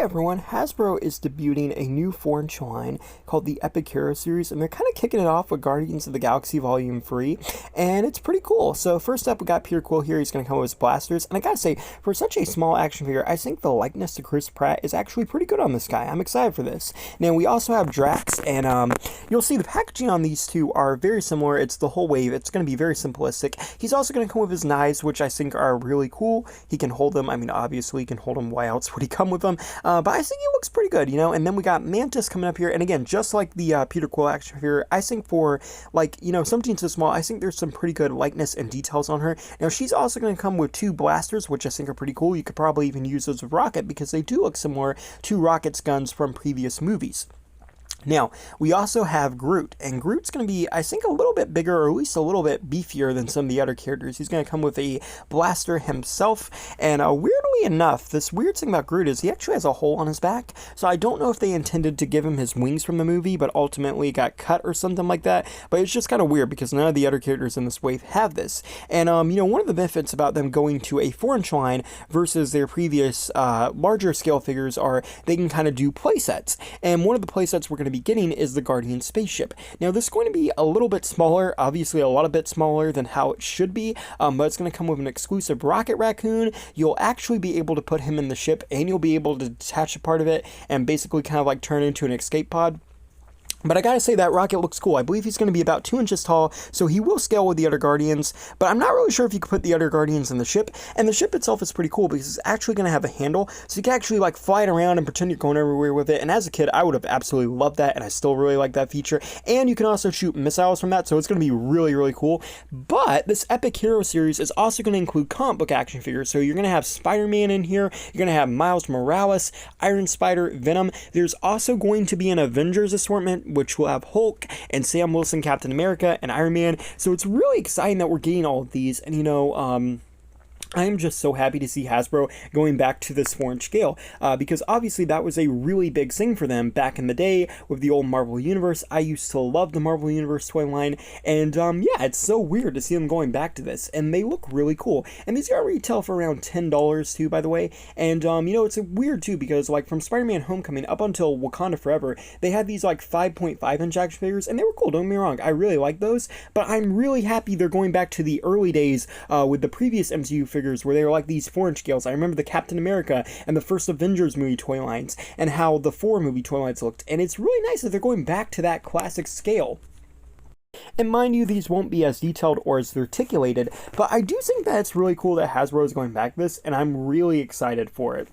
everyone, Hasbro is debuting a new 4-inch line called the Epic Hero Series, and they're kind of kicking it off with Guardians of the Galaxy Volume 3, and it's pretty cool. So first up, we got Peter Quill here. He's going to come with his blasters, and I gotta say, for such a small action figure, I think the likeness to Chris Pratt is actually pretty good on this guy. I'm excited for this. Now, we also have Drax, and you'll see the packaging on these two are very similar. It's the whole wave. It's going to be very simplistic. He's also going to come with his knives, which I think are really cool. He can hold them. I mean, obviously, he can hold them. Why else would he come with them? But I think it looks pretty good, you know. And then we got Mantis coming up here, and again, just like the Peter Quill action figure, I think for, like, you know, something so small, I think there's some pretty good likeness and details on her. Now, she's also going to come with two blasters, which I think are pretty cool. You could probably even use those with Rocket, because they do look similar to Rocket's guns from previous movies. Now, we also have Groot, and Groot's going to be, I think, a little bit bigger, or at least a little bit beefier than some of the other characters. He's going to come with a blaster himself, and weirdly enough, this weird thing about Groot is he actually has a hole on his back, so I don't know if they intended to give him his wings from the movie, but ultimately got cut or something like that, but it's just kind of weird, because none of the other characters in this wave have this. And, you know, one of the benefits about them going to a 4-inch line versus their previous larger scale figures are they can kind of do playsets, and one of the playsets we're going to be getting is the Guardian spaceship. Now, this is going to be a little bit smaller, obviously a lot of bit smaller than how it should be, but it's going to come with an exclusive Rocket Raccoon. You'll actually be able to put him in the ship, and you'll be able to detach a part of it and basically kind of like turn into an escape pod. But I gotta say, that Rocket looks cool. I believe he's going to be about 2 inches tall, so he will scale with the other Guardians, but I'm not really sure if you could put the other Guardians in the ship. And the ship itself is pretty cool because it's actually going to have a handle, so you can actually like fly it around and pretend you're going everywhere with it. And as a kid, I would have absolutely loved that, and I still really like that feature. And you can also shoot missiles from that, so it's going to be really, really cool. But this Epic Hero Series is also going to include comic book action figures, so you're going to have Spider-Man in here, you're going to have Miles Morales, Iron Spider, Venom. There's also going to be an Avengers assortment, which will have Hulk and Sam Wilson, Captain America, and Iron Man. So it's really exciting that we're getting all of these. And, you know, I am just so happy to see Hasbro going back to this 4-inch scale, because obviously that was a really big thing for them back in the day with the old Marvel Universe. I used to love the Marvel Universe toy line, and yeah, it's so weird to see them going back to this, and they look really cool. And these are retail for around $10 too, by the way. And you know, it's weird too, because like from Spider-Man Homecoming up until Wakanda Forever, they had these like 5.5-inch action figures, and they were cool, don't get me wrong, I really like those, but I'm really happy they're going back to the early days with the previous MCU figures where they were like these 4-inch scales. I remember the Captain America and the first Avengers movie toy lines and how the 4 movie toy lines looked, and it's really nice that they're going back to that classic scale. And mind you, these won't be as detailed or as articulated, but I do think that it's really cool that Hasbro is going back to this, and I'm really excited for it.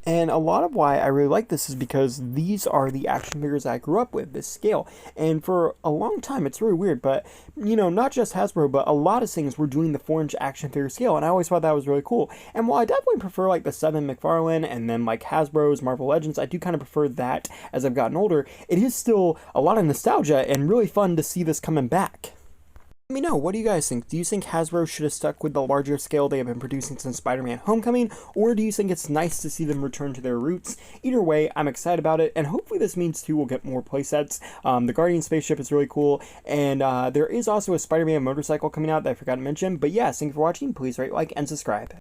And a lot of why I really like this is because these are the action figures I grew up with, this scale. And for a long time, it's really weird, but, you know, not just Hasbro, but a lot of things were doing the 4-inch action figure scale, and I always thought that was really cool. And while I definitely prefer, like, the 7 McFarlane and then, like, Hasbro's Marvel Legends, I do kind of prefer that as I've gotten older, it is still a lot of nostalgia and really fun to see this coming back. Let me know, what do you guys think? Do you think Hasbro should have stuck with the larger scale they have been producing since Spider-Man Homecoming, or do you think it's nice to see them return to their roots? Either way, I'm excited about it, and hopefully this means too we'll get more playsets. The Guardian spaceship is really cool, and there is also a Spider-Man motorcycle coming out that I forgot to mention. But yeah, thank you for watching. Please rate, like, and subscribe.